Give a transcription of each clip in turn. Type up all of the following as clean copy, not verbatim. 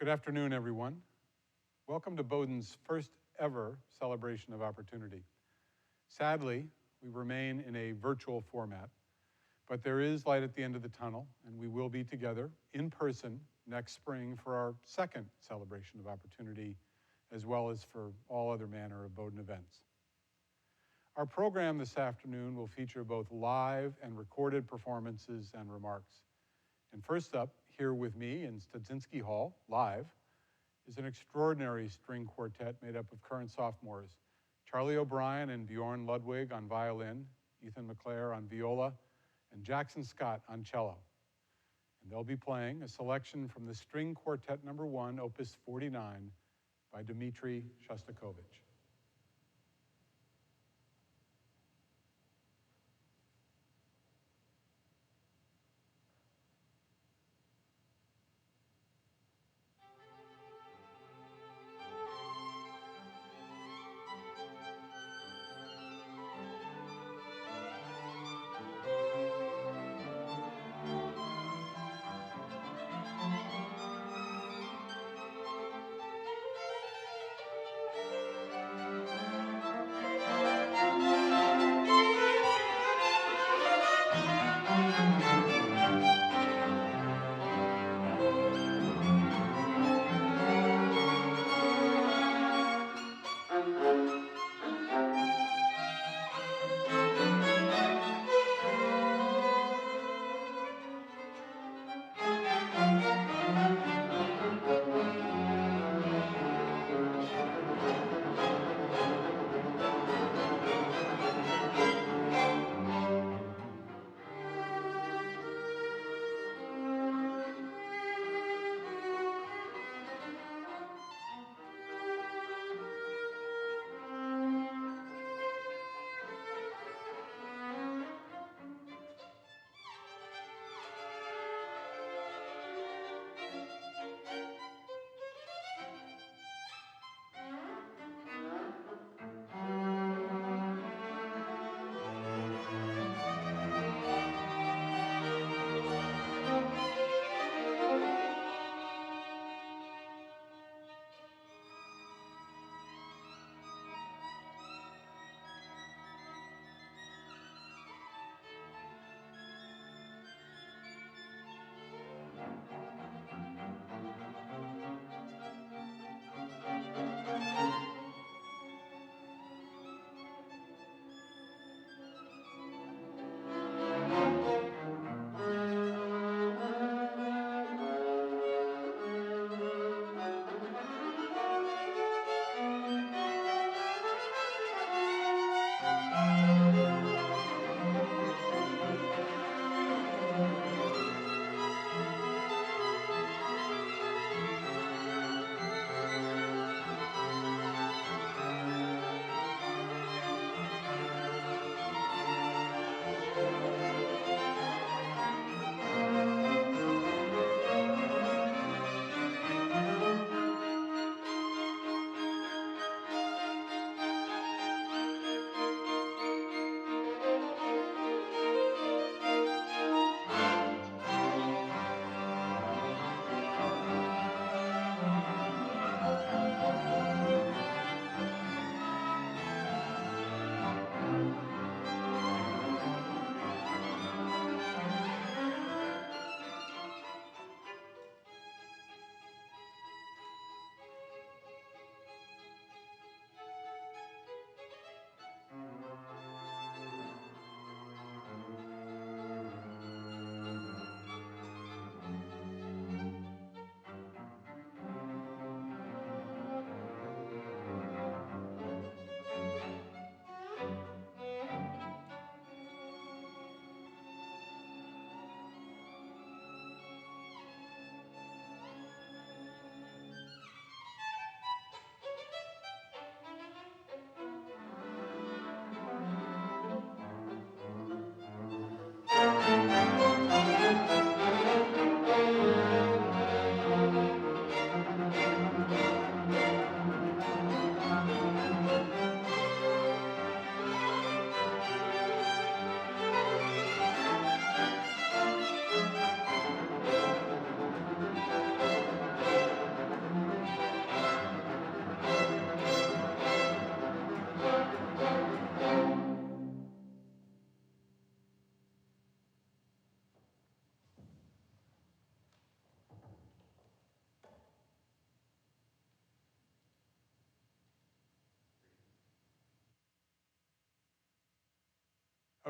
Good afternoon, everyone. Welcome to Bowdoin's first ever Celebration of Opportunity. Sadly, we remain in a virtual format, but there is light at the end of the tunnel, and we will be together in person next spring for our second Celebration of Opportunity, as well as for all other manner of Bowdoin events. Our program this afternoon will feature both live and recorded performances and remarks. And first up, here with me in Studzinski Hall, live, is an extraordinary string quartet made up of current sophomores, Charlie O'Brien and Bjorn Ludwig on violin, Ethan McClare on viola, and Jackson Scott on cello. And they'll be playing a selection from the String Quartet No. 1, Opus 49, by Dmitri Shostakovich.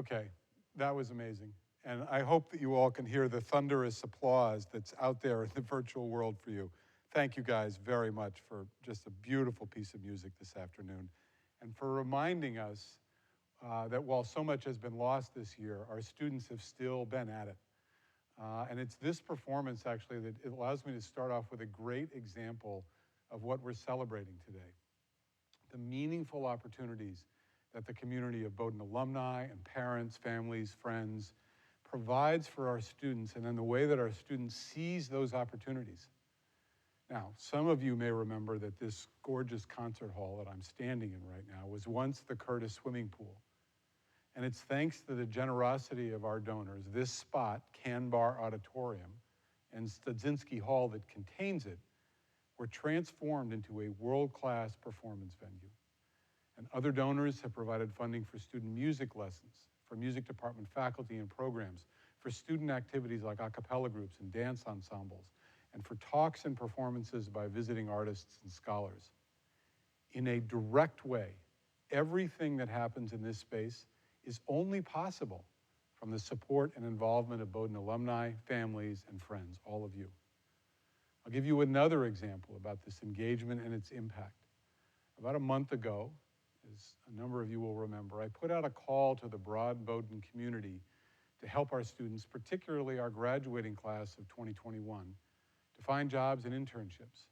Okay, that was amazing. And I hope that you all can hear the thunderous applause that's out there in the virtual world for you. Thank you guys very much for just a beautiful piece of music this afternoon and for reminding us that while so much has been lost this year, our students have still been at it. And it's this performance actually that it allows me to start off with a great example of what we're celebrating today. The meaningful opportunities that the community of Bowdoin alumni and parents, families, friends provides for our students, and then the way that our students seize those opportunities. Now, some of you may remember that this gorgeous concert hall that I'm standing in right now was once the Curtis swimming pool. And it's thanks to the generosity of our donors, this spot, Canbar Auditorium, and Studzinski Hall that contains it, were transformed into a world-class performance venue. And other donors have provided funding for student music lessons, for music department faculty and programs, for student activities like a cappella groups and dance ensembles, and for talks and performances by visiting artists and scholars. In a direct way, everything that happens in this space is only possible from the support and involvement of Bowdoin alumni, families, and friends, all of you. I'll give you another example about this engagement and its impact. About a month ago, as a number of you will remember, I put out a call to the broad Bowdoin community to help our students, particularly our graduating class of 2021, to find jobs and internships.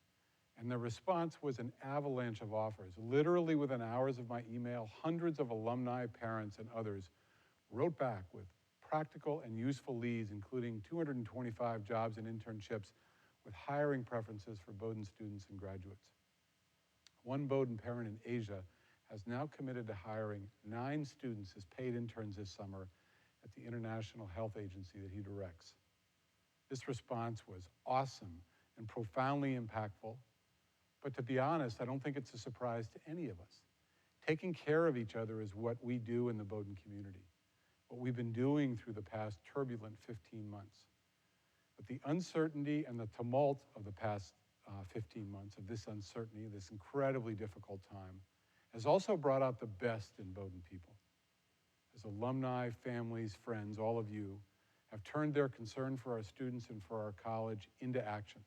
And the response was an avalanche of offers. Literally within hours of my email, hundreds of alumni, parents, and others wrote back with practical and useful leads, including 225 jobs and internships with hiring preferences for Bowdoin students and graduates. One Bowdoin parent in Asia has now committed to hiring 9 students as paid interns this summer at the International Health Agency that he directs. This response was awesome and profoundly impactful, but to be honest, I don't think it's a surprise to any of us. Taking care of each other is what we do in the Bowdoin community, what we've been doing through the past turbulent 15 months. But the uncertainty and the tumult of the past 15 months, of this uncertainty, this incredibly difficult time, has also brought out the best in Bowdoin people. As alumni, families, friends, all of you have turned their concern for our students and for our college into action,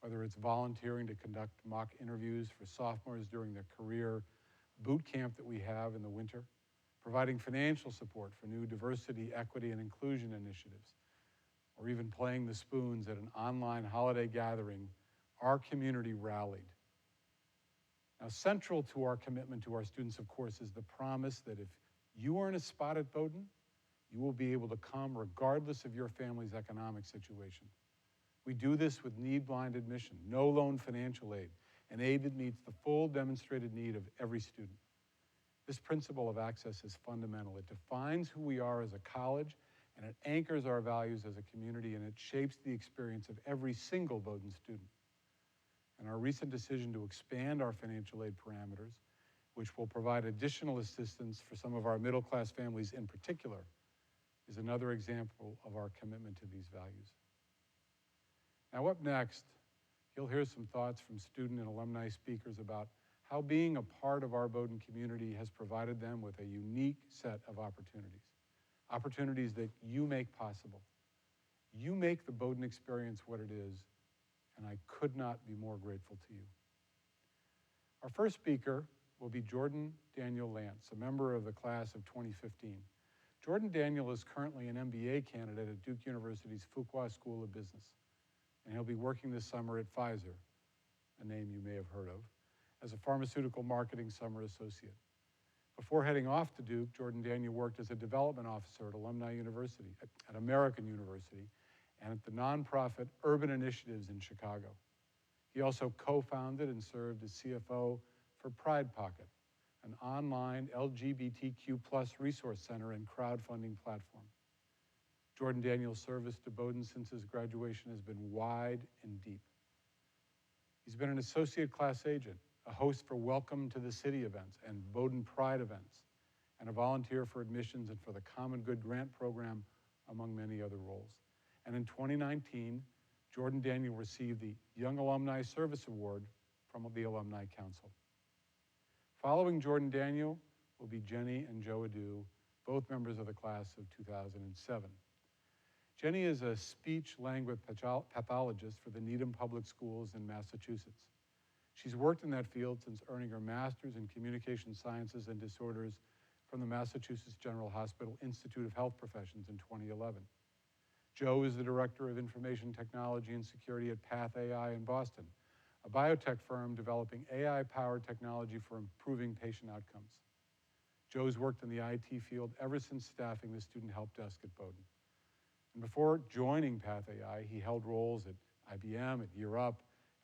whether it's volunteering to conduct mock interviews for sophomores during their career boot camp that we have in the winter, providing financial support for new diversity, equity, and inclusion initiatives, or even playing the spoons at an online holiday gathering. Our community rallied. Now, central to our commitment to our students, of course, is the promise that if you earn a spot at Bowdoin, you will be able to come regardless of your family's economic situation. We do this with need-blind admission, no loan financial aid, and aid that meets the full demonstrated need of every student. This principle of access is fundamental. It defines who we are as a college, and it anchors our values as a community, and it shapes the experience of every single Bowdoin student. And our recent decision to expand our financial aid parameters, which will provide additional assistance for some of our middle-class families in particular, is another example of our commitment to these values. Now, up next, you'll hear some thoughts from student and alumni speakers about how being a part of our Bowdoin community has provided them with a unique set of opportunities that you make possible. You make the Bowdoin experience what it is, and I could not be more grateful to you. Our first speaker will be Jordan Daniel Lance, a member of the class of 2015. Jordan Daniel is currently an MBA candidate at Duke University's Fuqua School of Business, and he'll be working this summer at Pfizer, a name you may have heard of, as a pharmaceutical marketing summer associate. Before heading off to Duke, Jordan Daniel worked as a development officer at Alumni University, at American University, and at the nonprofit Urban Initiatives in Chicago. He also co-founded and served as CFO for Pride Pocket, an online LGBTQ+ resource center and crowdfunding platform. Jordan Daniel's service to Bowdoin since his graduation has been wide and deep. He's been an associate class agent, a host for Welcome to the City events and Bowdoin Pride events, and a volunteer for admissions and for the Common Good Grant Program, among many other roles. And in 2019, Jordan Daniel received the Young Alumni Service Award from the Alumni Council. Following Jordan Daniel will be Jenny and Joe Adu, both members of the class of 2007. Jenny is a speech-language pathologist for the Needham Public Schools in Massachusetts. She's worked in that field since earning her master's in communication sciences and disorders from the Massachusetts General Hospital Institute of Health Professions in 2011. Joe is the Director of Information Technology and Security at PathAI in Boston, a biotech firm developing AI-powered technology for improving patient outcomes. Joe's worked in the IT field ever since staffing the student help desk at Bowdoin. And before joining PathAI, he held roles at IBM, at YearUp,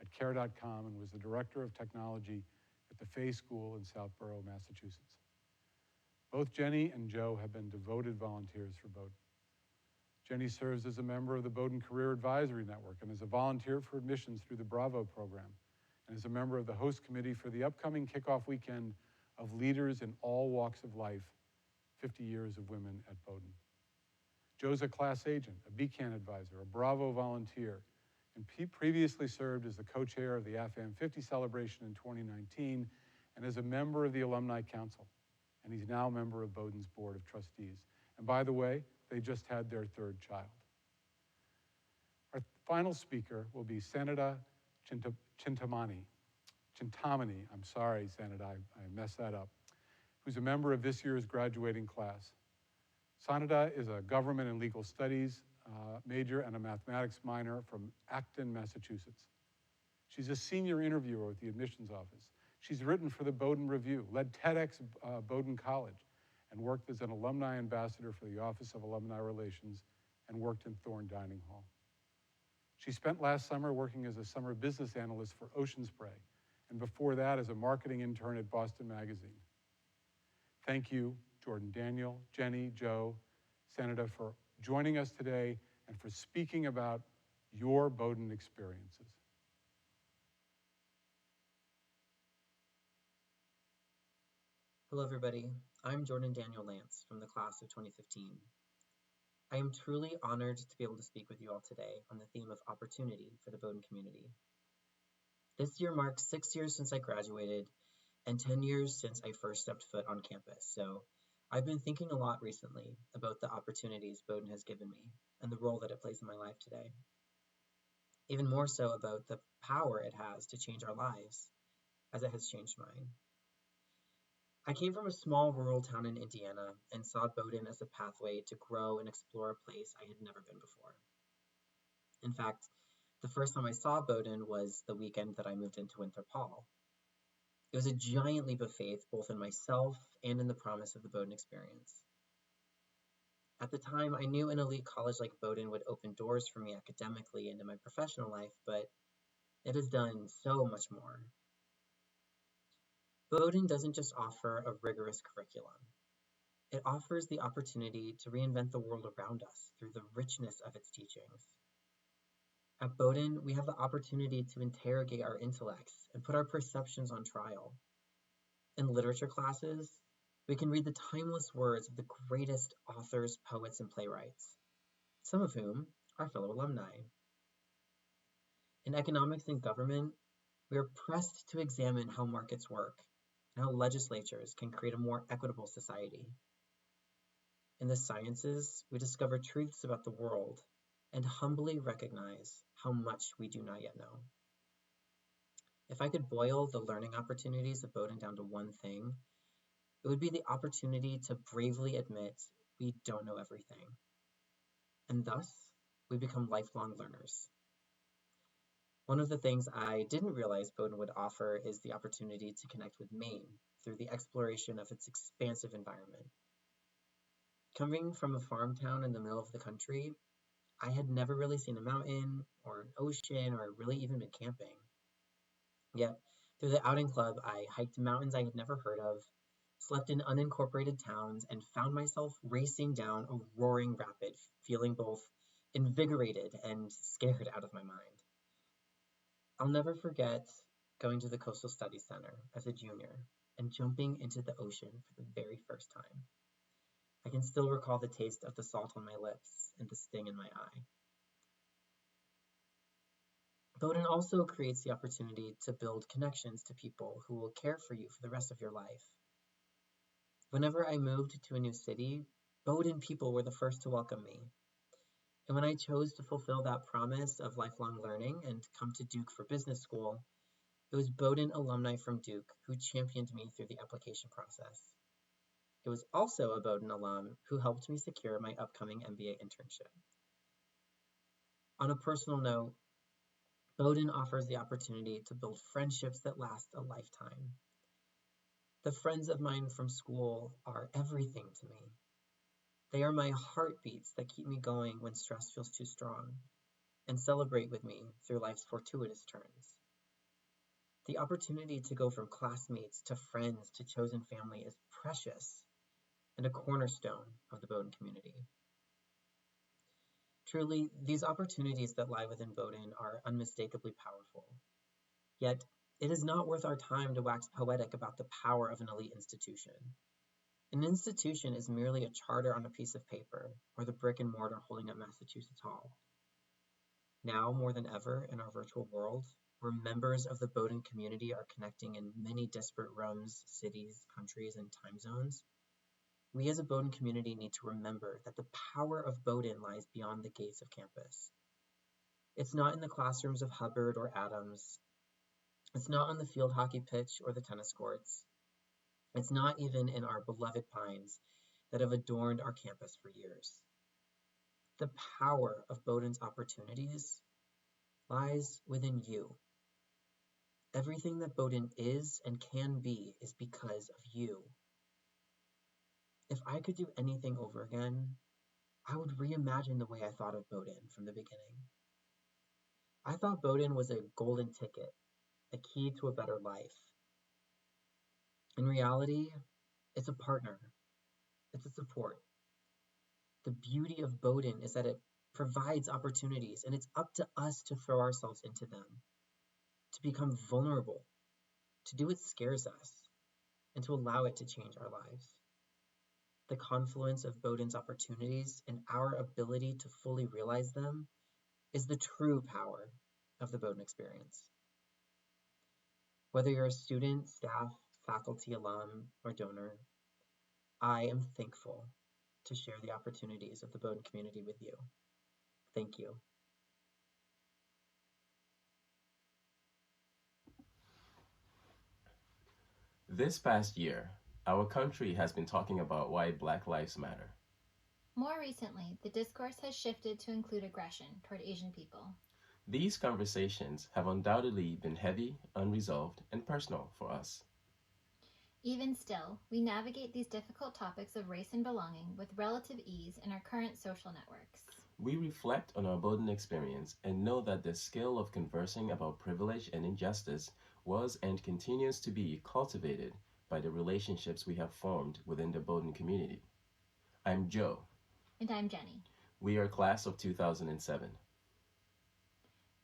at Care.com, and was the Director of Technology at the Fay School in Southborough, Massachusetts. Both Jenny and Joe have been devoted volunteers for Bowdoin. Jenny serves as a member of the Bowdoin Career Advisory Network and is a volunteer for admissions through the Bravo program, and is a member of the host committee for the upcoming kickoff weekend of Leaders in All Walks of Life, 50 Years of Women at Bowdoin. Joe's a class agent, a BCAN advisor, a Bravo volunteer, and previously served as the co-chair of the AFAM 50 celebration in 2019 and as a member of the Alumni Council. And he's now a member of Bowdoin's Board of Trustees. And by the way, they just had their third child. Our final speaker will be Sanada Chintamani, I'm sorry, Sanada, I messed that up, who's a member of this year's graduating class. Sanada is a government and legal studies major and a mathematics minor from Acton, Massachusetts. She's a senior interviewer with the admissions office. She's written for the Bowdoin Review, led TEDx Bowdoin College, and worked as an alumni ambassador for the Office of Alumni Relations, and worked in Thorne Dining Hall. She spent last summer working as a summer business analyst for Ocean Spray, and before that as a marketing intern at Boston Magazine. Thank you, Jordan Daniel, Jenny, Joe, Sanada, for joining us today and for speaking about your Bowdoin experiences. Hello, everybody. I'm Jordan Daniel Lance from the class of 2015. I am truly honored to be able to speak with you all today on the theme of opportunity for the Bowdoin community. This year marks 6 years since I graduated and 10 years since I first stepped foot on campus, so I've been thinking a lot recently about the opportunities Bowdoin has given me and the role that it plays in my life today. Even more so about the power it has to change our lives, as it has changed mine. I came from a small rural town in Indiana and saw Bowdoin as a pathway to grow and explore a place I had never been before. In fact, the first time I saw Bowdoin was the weekend that I moved into Winthrop Hall. It was a giant leap of faith, both in myself and in the promise of the Bowdoin experience. At the time, I knew an elite college like Bowdoin would open doors for me academically and in my professional life, but it has done so much more. Bowdoin doesn't just offer a rigorous curriculum. It offers the opportunity to reinvent the world around us through the richness of its teachings. At Bowdoin, we have the opportunity to interrogate our intellects and put our perceptions on trial. In literature classes, we can read the timeless words of the greatest authors, poets, and playwrights, some of whom are fellow alumni. In economics and government, we are pressed to examine how markets work and how legislatures can create a more equitable society. In the sciences, we discover truths about the world and humbly recognize how much we do not yet know. If I could boil the learning opportunities of Bowdoin down to one thing, it would be the opportunity to bravely admit we don't know everything. And thus, we become lifelong learners. One of the things I didn't realize Bowdoin would offer is the opportunity to connect with Maine through the exploration of its expansive environment. Coming from a farm town in the middle of the country, I had never really seen a mountain or an ocean or really even been camping. Yet, through the outing club, I hiked mountains I had never heard of, slept in unincorporated towns, and found myself racing down a roaring rapid, feeling both invigorated and scared out of my mind. I'll never forget going to the Coastal Studies Center as a junior and jumping into the ocean for the very first time. I can still recall the taste of the salt on my lips and the sting in my eye. Bowdoin also creates the opportunity to build connections to people who will care for you for the rest of your life. Whenever I moved to a new city, Bowdoin people were the first to welcome me. And when I chose to fulfill that promise of lifelong learning and come to Duke for business school, it was Bowdoin alumni from Duke who championed me through the application process. It was also a Bowdoin alum who helped me secure my upcoming MBA internship. On a personal note, Bowdoin offers the opportunity to build friendships that last a lifetime. The friends of mine from school are everything to me. They are my heartbeats that keep me going when stress feels too strong and celebrate with me through life's fortuitous turns. The opportunity to go from classmates to friends to chosen family is precious and a cornerstone of the Bowdoin community. Truly, these opportunities that lie within Bowdoin are unmistakably powerful. Yet, it is not worth our time to wax poetic about the power of an elite institution. An institution is merely a charter on a piece of paper, or the brick and mortar holding up Massachusetts Hall. Now, more than ever in our virtual world, where members of the Bowdoin community are connecting in many disparate realms, cities, countries, and time zones, we as a Bowdoin community need to remember that the power of Bowdoin lies beyond the gates of campus. It's not in the classrooms of Hubbard or Adams. It's not on the field hockey pitch or the tennis courts. It's not even in our beloved pines that have adorned our campus for years. The power of Bowdoin's opportunities lies within you. Everything that Bowdoin is and can be is because of you. If I could do anything over again, I would reimagine the way I thought of Bowdoin from the beginning. I thought Bowdoin was a golden ticket, a key to a better life. In reality, it's a partner. It's a support. The beauty of Bowdoin is that it provides opportunities, and it's up to us to throw ourselves into them, to become vulnerable, to do what scares us, and to allow it to change our lives. The confluence of Bowdoin's opportunities and our ability to fully realize them is the true power of the Bowdoin experience. Whether you're a student, staff, faculty, alum, or donor, I am thankful to share the opportunities of the Bowdoin community with you. Thank you. This past year, our country has been talking about why Black Lives Matter. More recently, the discourse has shifted to include aggression toward Asian people. These conversations have undoubtedly been heavy, unresolved, and personal for us. Even still, we navigate these difficult topics of race and belonging with relative ease in our current social networks. We reflect on our Bowdoin experience and know that the skill of conversing about privilege and injustice was and continues to be cultivated by the relationships we have formed within the Bowdoin community. I'm Joe. And I'm Jenny. We are class of 2007.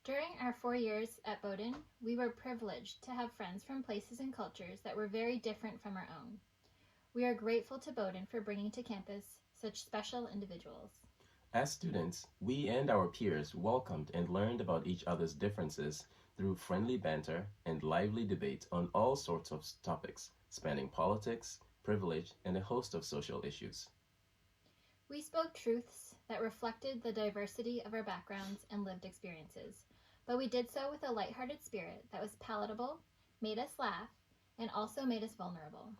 During our 4 years at Bowdoin, we were privileged to have friends from places and cultures that were very different from our own. We are grateful to Bowdoin for bringing to campus such special individuals. As students, we and our peers welcomed and learned about each other's differences through friendly banter and lively debate on all sorts of topics, spanning politics, privilege, and a host of social issues. We spoke truths that reflected the diversity of our backgrounds and lived experiences, but we did so with a lighthearted spirit that was palatable, made us laugh, and also made us vulnerable.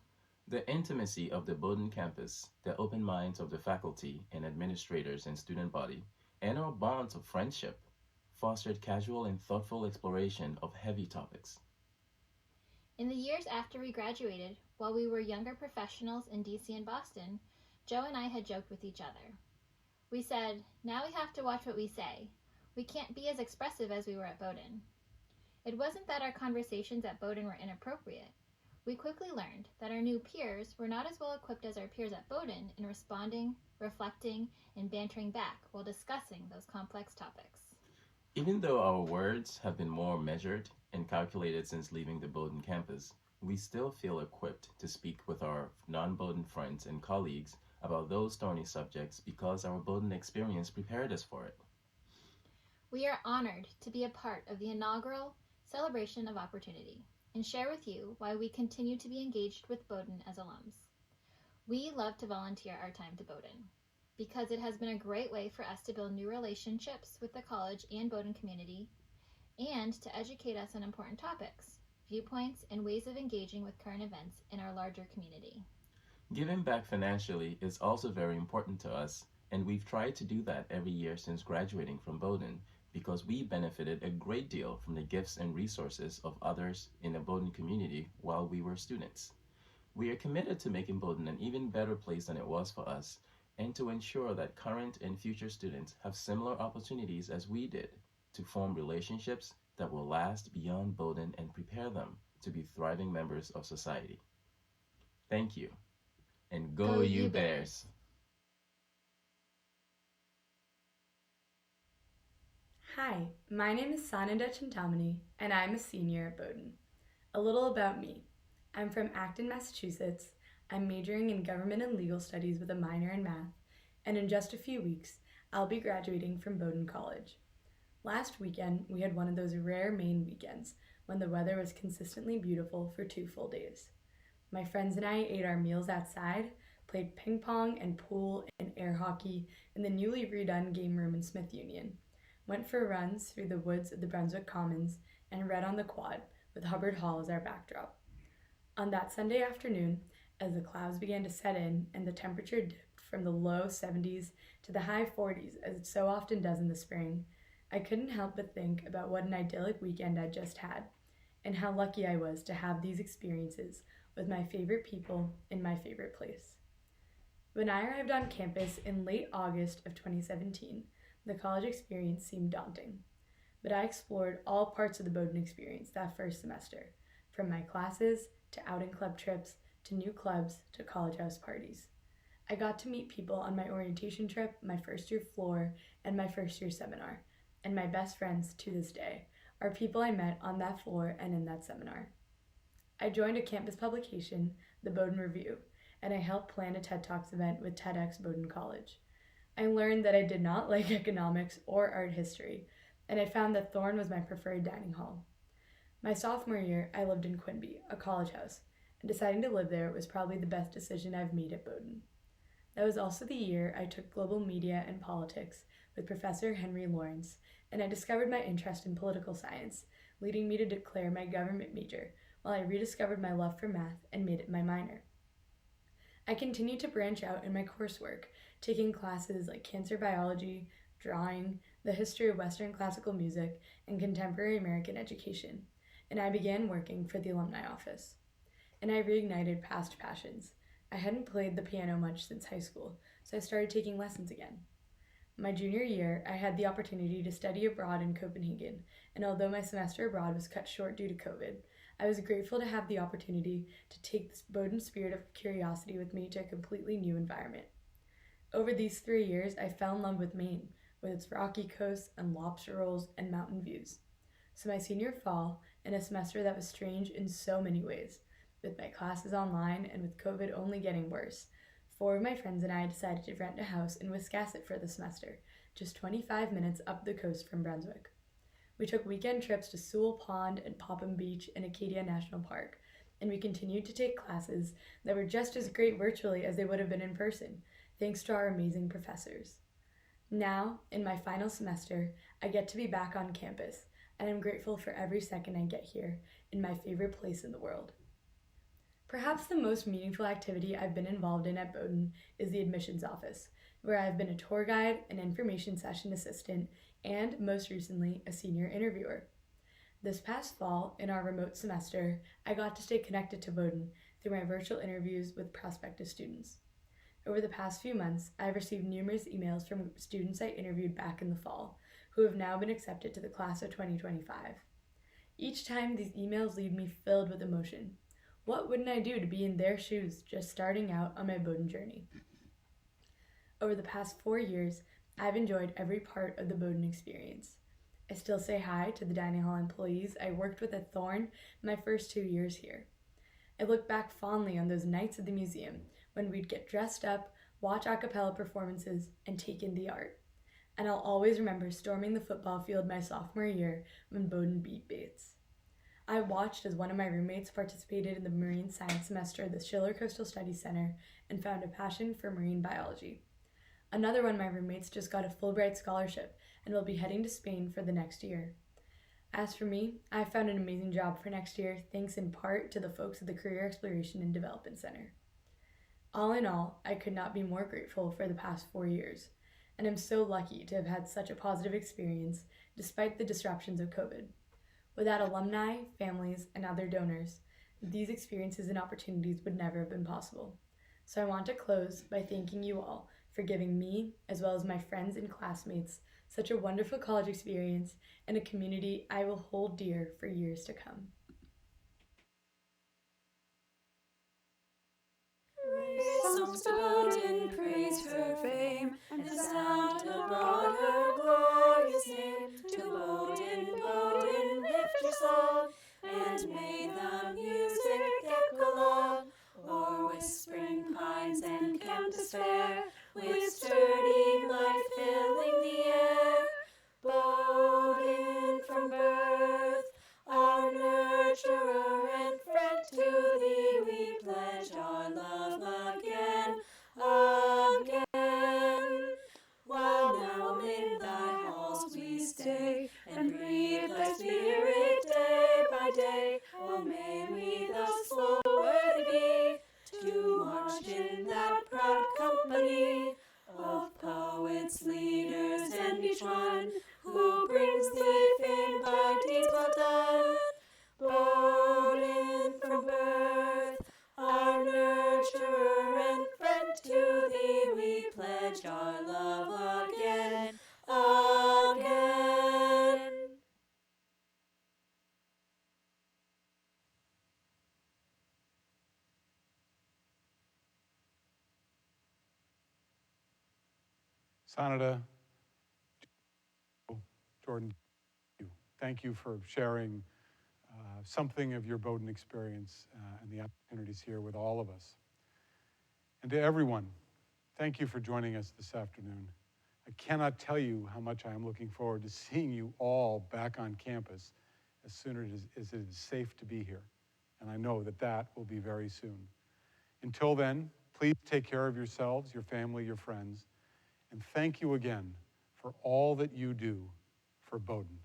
The intimacy of the Bowdoin campus, the open minds of the faculty and administrators and student body, and our bonds of friendship fostered casual and thoughtful exploration of heavy topics. In the years after we graduated, while we were younger professionals in DC and Boston, Joe and I had joked with each other. We said, now we have to watch what we say. We can't be as expressive as we were at Bowdoin. It wasn't that our conversations at Bowdoin were inappropriate. We quickly learned that our new peers were not as well equipped as our peers at Bowdoin in responding, reflecting, and bantering back while discussing those complex topics. Even though our words have been more measured and calculated since leaving the Bowdoin campus, we still feel equipped to speak with our non-Bowdoin friends and colleagues about those thorny subjects because our Bowdoin experience prepared us for it. We are honored to be a part of the inaugural Celebration of Opportunity and share with you why we continue to be engaged with Bowdoin as alums. We love to volunteer our time to Bowdoin because it has been a great way for us to build new relationships with the college and Bowdoin community and to educate us on important topics, viewpoints, and ways of engaging with current events in our larger community. Giving back financially is also very important to us, and we've tried to do that every year since graduating from Bowdoin because we benefited a great deal from the gifts and resources of others in the Bowdoin community while we were students. We are committed to making Bowdoin an even better place than it was for us, and to ensure that current and future students have similar opportunities as we did to form relationships that will last beyond Bowdoin and prepare them to be thriving members of society. Thank you, and go you Bears! Hi, my name is Sananda Chintamani, and I'm a senior at Bowdoin. A little about me. I'm from Acton, Massachusetts. I'm majoring in government and legal studies with a minor in math, and in just a few weeks, I'll be graduating from Bowdoin College. Last weekend, we had one of those rare Maine weekends when the weather was consistently beautiful for 2 full days. My friends and I ate our meals outside, played ping pong and pool and air hockey in the newly redone game room in Smith Union, went for runs through the woods of the Brunswick Commons, and read on the quad with Hubbard Hall as our backdrop. On that Sunday afternoon, as the clouds began to set in and the temperature dipped from the low 70s to the high 40s as it so often does in the spring, I couldn't help but think about what an idyllic weekend I'd just had, and how lucky I was to have these experiences with my favorite people in my favorite place. When I arrived on campus in late August of 2017, the college experience seemed daunting, but I explored all parts of the Bowdoin experience that first semester, from my classes to outing club trips to new clubs to college house parties. I got to meet people on my orientation trip, my first year floor, and my first year seminar, and my best friends to this day are people I met on that floor and in that seminar. I joined a campus publication, the Bowdoin Review, and I helped plan a TED Talks event with TEDx Bowdoin College. I learned that I did not like economics or art history, and I found that Thorne was my preferred dining hall. My sophomore year, I lived in Quinby, a college house, and deciding to live there was probably the best decision I've made at Bowdoin. That was also the year I took global media and politics with Professor Henry Lawrence, and I discovered my interest in political science, leading me to declare my government major, while I rediscovered my love for math and made it my minor. I continued to branch out in my coursework, taking classes like cancer biology, drawing, the history of Western classical music, and contemporary American education, and I began working for the alumni office. And I reignited past passions. I hadn't played the piano much since high school, so I started taking lessons again. My junior year, I had the opportunity to study abroad in Copenhagen, and although my semester abroad was cut short due to COVID, I was grateful to have the opportunity to take this Bowdoin spirit of curiosity with me to a completely new environment. Over these 3 years, I fell in love with Maine, with its rocky coasts and lobster rolls and mountain views. So my senior fall, in a semester that was strange in so many ways, with my classes online and with COVID only getting worse, 4 of my friends and I decided to rent a house in Wiscasset for the semester, just 25 minutes up the coast from Brunswick. We took weekend trips to Sewell Pond and Popham Beach and Acadia National Park, and we continued to take classes that were just as great virtually as they would have been in person, thanks to our amazing professors. Now, in my final semester, I get to be back on campus, and I'm grateful for every second I get here in my favorite place in the world. Perhaps the most meaningful activity I've been involved in at Bowdoin is the admissions office, where I've been a tour guide, an information session assistant, and, most recently, a senior interviewer. This past fall, in our remote semester, I got to stay connected to Bowdoin through my virtual interviews with prospective students. Over the past few months, I've received numerous emails from students I interviewed back in the fall, who have now been accepted to the class of 2025. Each time, these emails leave me filled with emotion. What wouldn't I do to be in their shoes just starting out on my Bowdoin journey? Over the past 4 years, I've enjoyed every part of the Bowdoin experience. I still say hi to the dining hall employees I worked with at Thorne my first 2 years here. I look back fondly on those nights at the museum when we'd get dressed up, watch a cappella performances, and take in the art. And I'll always remember storming the football field my sophomore year when Bowdoin beat Bates. I watched as one of my roommates participated in the marine science semester at the Schiller Coastal Studies Center and found a passion for marine biology. Another one of my roommates just got a Fulbright scholarship and will be heading to Spain for the next year. As for me, I found an amazing job for next year thanks in part to the folks at the Career Exploration and Development Center. All in all, I could not be more grateful for the past 4 years, and I'm so lucky to have had such a positive experience despite the disruptions of COVID. Without alumni, families, and other donors, these experiences and opportunities would never have been possible. So I want to close by thanking you all for giving me, as well as my friends and classmates, such a wonderful college experience and a community I will hold dear for years to come. Raise songs to Bowdoin, praise her fame, and sound abroad her glorious name. To Bowdoin, Bowdoin, lift your song, and may the music echo long o'er whispering pines and campus fair, with sturdy light filling the air. Bowdoin from birth, our nurturer and friend, to thee we pledge our love again, again. While now in thy halls we stay, and breathe thy spirit day by day, oh may we thus so worthy be, to march in that proud company of poets, leaders, and each one who brings thee fame by deeds well done. Bowdoin from birth, our nurturer and friend, to thee we pledge our love again, again. Sanada, Jordan, thank you for sharing something of your Bowdoin experience and the opportunities here with all of us. And to everyone, thank you for joining us this afternoon. I cannot tell you how much I am looking forward to seeing you all back on campus as soon as it is safe to be here. And I know that that will be very soon. Until then, please take care of yourselves, your family, your friends, and thank you again for all that you do for Bowdoin.